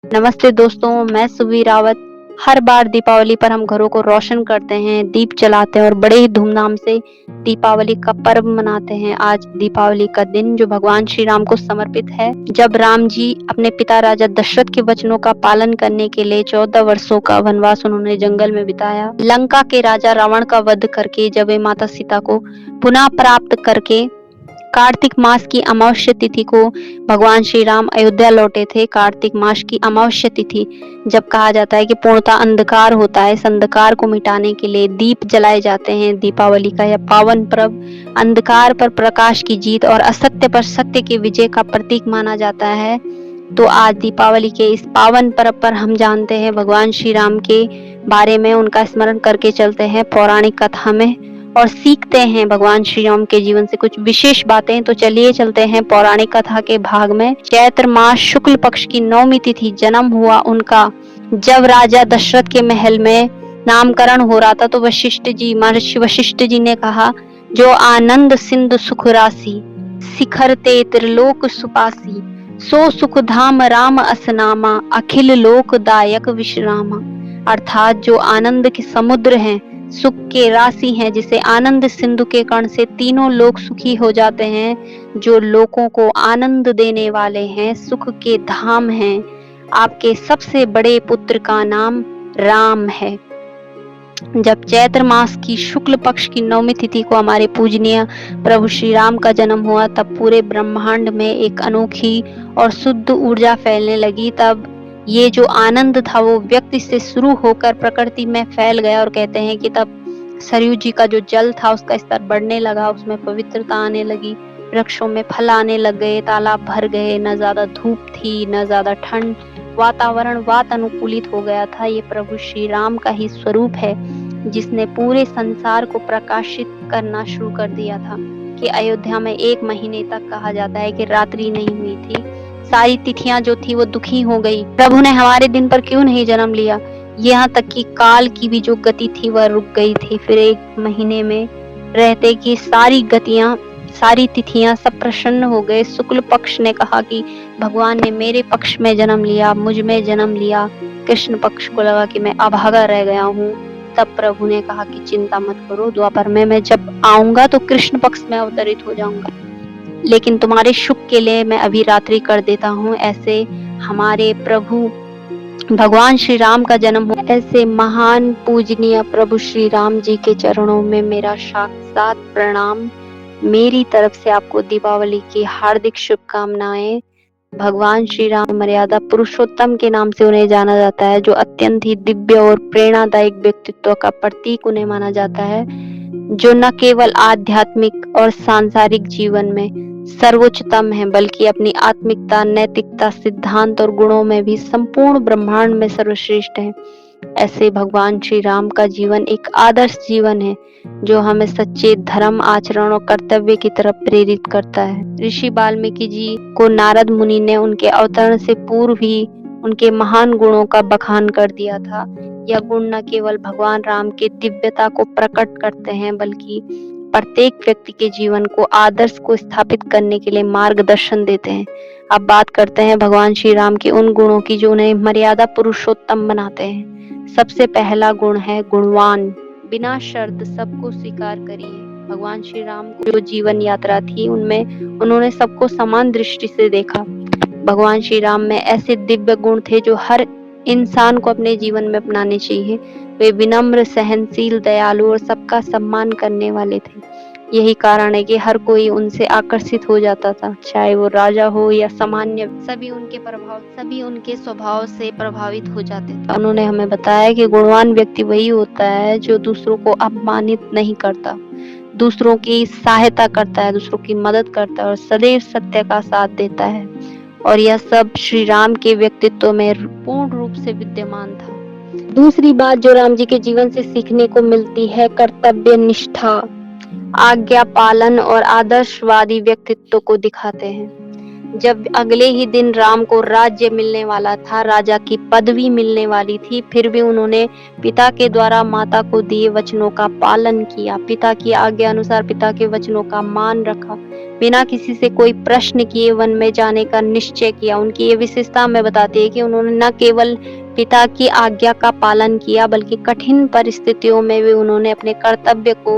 नमस्ते दोस्तों, मैं सुवी रावत। हर बार दीपावली पर हम घरों को रोशन करते हैं, दीप जलाते हैं और बड़े ही धूमधाम से दीपावली का पर्व मनाते हैं। आज दीपावली का दिन जो भगवान श्री राम को समर्पित है, जब राम जी अपने पिता राजा दशरथ के वचनों का पालन करने के लिए 14 वर्षों का वनवास उन्होंने जंगल में बिताया। लंका के राजा रावण का वध करके जब वे माता सीता को पुनः प्राप्त करके कार्तिक मास की अमावस्या तिथि को भगवान श्री राम अयोध्या लौटे थे। कार्तिक मास की अमावस्या तिथि जब कहा जाता है कि पूर्णतः अंधकार होता है, इस अंधकार को मिटाने के लिए दीप जलाए जाते हैं। दीपावली का यह पावन पर्व अंधकार पर प्रकाश की जीत और असत्य पर सत्य की विजय का प्रतीक माना जाता है। तो आज दीपावली के इस पावन पर्व पर हम जानते हैं भगवान श्री राम के बारे में, उनका स्मरण करके चलते हैं पौराणिक कथा में और सीखते हैं भगवान श्री राम के जीवन से कुछ विशेष बातें। तो चलिए चलते हैं पौराणिक कथा के भाग में। चैत्र मास शुक्ल पक्ष की 9वीं तिथि जन्म हुआ उनका। जब राजा दशरथ के महल में नामकरण हो रहा था तो वशिष्ठ जी, महर्षि वशिष्ठ जी ने कहा, जो आनंद सिंधु सुख राशि शिखर ते त्रिलोक सुपासी, सो सुख धाम राम असनामा, अखिल लोक दायक विश्रामा। अर्थात जो आनंद के समुद्र हैं, सुख के राशि हैं, जिसे आनंद सिंधु के कण से तीनों लोग सुखी हो जाते हैं, जो लोगों को आनंद देने वाले हैं, सुख के धाम हैं। आपके सबसे बड़े पुत्र का नाम राम है। जब चैत्र मास की शुक्ल पक्ष की 9वीं तिथि को हमारे पूजनीय प्रभु श्री राम का जन्म हुआ, तब पूरे ब्रह्मांड में एक अनोखी और शुद्ध ऊर्जा फैलने लगी। तब ये जो आनंद था वो व्यक्ति से शुरू होकर प्रकृति में फैल गया और कहते हैं कि तब सरयू जी का जो जल था उसका स्तर बढ़ने लगा, उसमें पवित्रता आने लगी, वृक्षों में फल आने लग गए, तालाब भर गए, न ज्यादा धूप थी न ज्यादा ठंड, वातावरण वातानुकूलित हो गया था। ये प्रभु श्री राम का ही स्वरूप है जिसने पूरे संसार को प्रकाशित करना शुरू कर दिया था। कि अयोध्या में 1 महीने तक कहा जाता है कि रात्रि नहीं हुई थी, सारी तिथियां जो थी वो दुखी हो गई, प्रभु ने हमारे दिन पर क्यों नहीं जन्म लिया। यहाँ तक कि काल की भी जो गति थी वह रुक गई थी। फिर 1 महीने में रहते कि सारी गतियां, सारी तिथियां सब प्रसन्न हो गए। शुक्ल पक्ष ने कहा कि भगवान ने मेरे पक्ष में जन्म लिया, मुझ में जन्म लिया। कृष्ण पक्ष को लगा कि मैं अभागा रह गया हूँ। तब प्रभु ने कहा कि चिंता मत करो, द्वापर में मैं जब आऊंगा तो कृष्ण पक्ष में अवतरित हो जाऊंगा, लेकिन तुम्हारे सुख के लिए मैं अभी रात्रि कर देता हूँ। ऐसे हमारे प्रभु भगवान श्री राम का जन्म हो। ऐसे महान पूजनीय प्रभु श्री राम जी के चरणों में मेरा साक्षात प्रणाम। मेरी तरफ से आपको दीपावली की हार्दिक शुभकामनाएं। भगवान श्री राम मर्यादा पुरुषोत्तम के नाम से उन्हें जाना जाता है, जो अत्यंत ही दिव्य और प्रेरणादायक व्यक्तित्व का प्रतीक उन्हें माना जाता है, जो न केवल आध्यात्मिक और सांसारिक जीवन में सर्वोच्चतम है, बल्कि अपनी आत्मिकता, नैतिकता, सिद्धांत और गुणों में भी संपूर्ण ब्रह्मांड में सर्वश्रेष्ठ है। ऐसे भगवान श्री राम का जीवन एक आदर्श जीवन है जो हमें सच्चे धर्म, आचरण और कर्तव्य की तरफ प्रेरित करता है। ऋषि वाल्मीकि जी को नारद मुनि ने उनके अवतरण से पूर्व ही उनके महान गुणों का बखान कर दिया था। यह गुण न केवल भगवान राम के दिव्यता को प्रकट करते हैं, बल्कि प्रत्येक व्यक्ति के जीवन को, आदर्श को स्थापित करने के लिए मार्गदर्शन देते हैं। अब बात करते हैं भगवान श्री राम के उन गुणों की जो उन्हें मर्यादा पुरुषोत्तम बनाते हैं। सबसे पहला गुण है गुणवान। बिना शर्त सबको स्वीकार करिए। भगवान श्री राम की जो जीवन यात्रा थी उनमें उन्होंने सबको समान दृष्टि से देखा। भगवान श्री राम में ऐसे दिव्य गुण थे जो हर इंसान को अपने जीवन में अपनाने चाहिए। वे विनम्र, सहनशील, दयालु और सबका सम्मान करने वाले थे। यही कारण है कि हर कोई उनसे आकर्षित हो जाता था, चाहे वो राजा हो या सामान्य, सभी उनके स्वभाव से प्रभावित हो जाते थे। उन्होंने हमें बताया कि गुणवान व्यक्ति वही होता है जो दूसरों को अपमानित नहीं करता, दूसरों की सहायता करता है, दूसरों की मदद करता है और सदैव सत्य का साथ देता है। और यह सब श्री राम के व्यक्तित्व में पूर्ण रूप से विद्यमान था। दूसरी बात जो राम जी के जीवन से सीखने को मिलती है, कर्तव्य निष्ठा, आज्ञा पालन और आदर्शवादी व्यक्तित्व को दिखाते हैं। जब अगले ही दिन राम को राज्य मिलने वाला था, राजा की पदवी मिलने वाली थी, फिर भी उन्होंने पिता के द्वारा माता को दिए वचनों का पालन किया, पिता की आज्ञा अनुसार पिता के वचनों का मान रखा। बिना किसी से कोई प्रश्न किए वन में जाने का निश्चय किया। उनकी ये विशेषता हमें बताती है कि उन्होंने न केवल पिता की आज्ञा का पालन किया बल्कि कठिन परिस्थितियों में भी उन्होंने अपने कर्तव्य को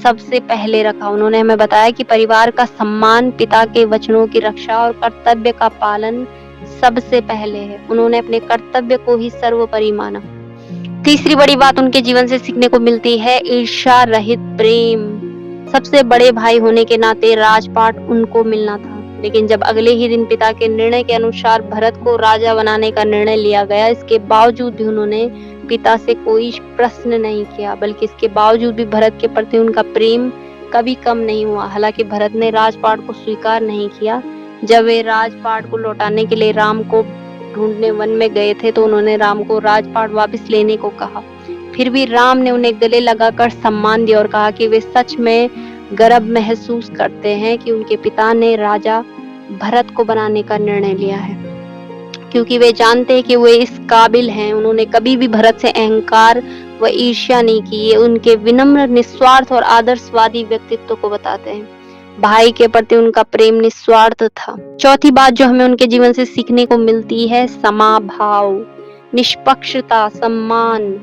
सबसे पहले रखा। उन्होंने हमें बताया कि परिवार का सम्मान, पिता के वचनों की रक्षा और कर्तव्य का पालन सबसे पहले है। उन्होंने अपने कर्तव्य को ही सर्वोपरि माना। तीसरी बड़ी बात उनके जीवन से सीखने को मिलती है ईर्ष्या रहित प्रेम। सबसे बड़े भाई होने के नाते राजपाट उनको मिलना था, लेकिन जब अगले ही दिन पिता के निर्णय के अनुसार भरत को राजा बनाने का निर्णय लिया गया, इसके बावजूद भी उन्होंने पिता से कोई प्रश्न नहीं किया, बल्कि इसके बावजूद भी भरत के प्रति उनका प्रेम कभी कम नहीं हुआ। हालांकि भरत ने राजपाट को स्वीकार नहीं किया। जब वे राजपाट को लौटाने के लिए राम को ढूंढने वन में गए थे तो उन्होंने राम को राजपाट वापस लेने को कहा। फिर भी राम ने उन्हें गले लगाकर सम्मान दिया और कहा कि वे सच में गर्व महसूस करते हैं कि उनके पिता ने राजा भरत को बनाने का निर्णय लिया है, क्योंकि वे जानते हैं कि वे इस काबिल हैं। उन्होंने कभी भी भरत से अहंकार व ईर्ष्या नहीं की। ये उनके विनम्र, निस्वार्थ और आदर्शवादी व्यक्तित्व को बताते हैं। भाई के प्रति उनका प्रेम निस्वार्थ था। चौथी बात जो हमें उनके जीवन से सीखने को मिलती है समाभाव, निष्पक्षता, सम्मान।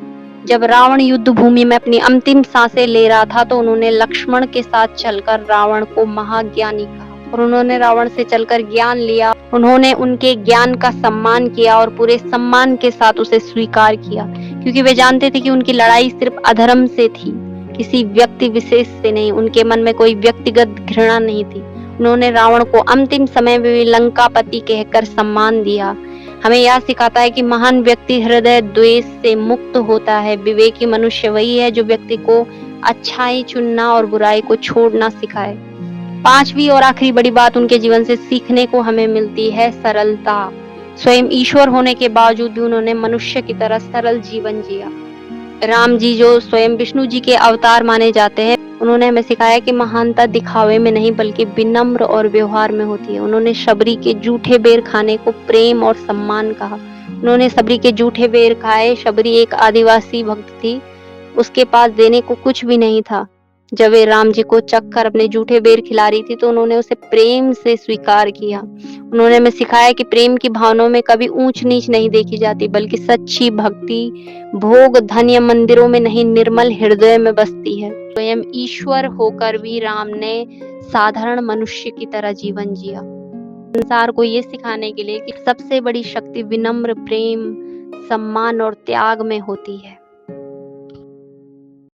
जब रावण युद्ध भूमि में अपनी अंतिम सांसें ले रहा था तो उन्होंने लक्ष्मण के साथ चलकर रावण को महाज्ञानी कहा और उन्होंने रावण से चलकर ज्ञान लिया। उन्होंने उनके ज्ञान का सम्मान किया और पूरे सम्मान के साथ उसे स्वीकार किया, क्योंकि वे जानते थे कि उनकी लड़ाई सिर्फ अधर्म से थी, किसी व्यक्ति विशेष से नहीं। उनके मन में कोई व्यक्तिगत घृणा नहीं थी। उन्होंने रावण को अंतिम समय में भी लंकापति कहकर सम्मान दिया। हमें यह सिखाता है कि महान व्यक्ति हृदय द्वेष से मुक्त होता है। विवेकी मनुष्य वही है जो व्यक्ति को अच्छाई चुनना और बुराई को छोड़ना सिखाए। पांचवी और आखिरी बड़ी बात उनके जीवन से सीखने को हमें मिलती है सरलता। स्वयं ईश्वर होने के बावजूद भी उन्होंने मनुष्य की तरह सरल जीवन जिया। राम जी जो स्वयं विष्णु जी के अवतार माने जाते हैं, उन्होंने हमें सिखाया कि महानता दिखावे में नहीं बल्कि विनम्र और व्यवहार में होती है। उन्होंने शबरी के जूठे बेर खाने को प्रेम और सम्मान कहा। उन्होंने शबरी के जूठे बेर खाए। शबरी एक आदिवासी भक्त थी, उसके पास देने को कुछ भी नहीं था। जब वे राम जी को चखकर अपने जूठे बेर खिला रही थी तो उन्होंने उसे प्रेम से स्वीकार किया। उन्होंने हमें सिखाया कि प्रेम की भावनाओं में कभी ऊंच नीच नहीं देखी जाती, बल्कि सच्ची भक्ति भोग, धन या मंदिरों में नहीं, निर्मल हृदय में बसती है। स्वयं ईश्वर होकर भी राम ने साधारण मनुष्य की तरह जीवन जिया, संसार को ये सिखाने के लिए कि सबसे बड़ी शक्ति विनम्र प्रेम, सम्मान और त्याग में होती है।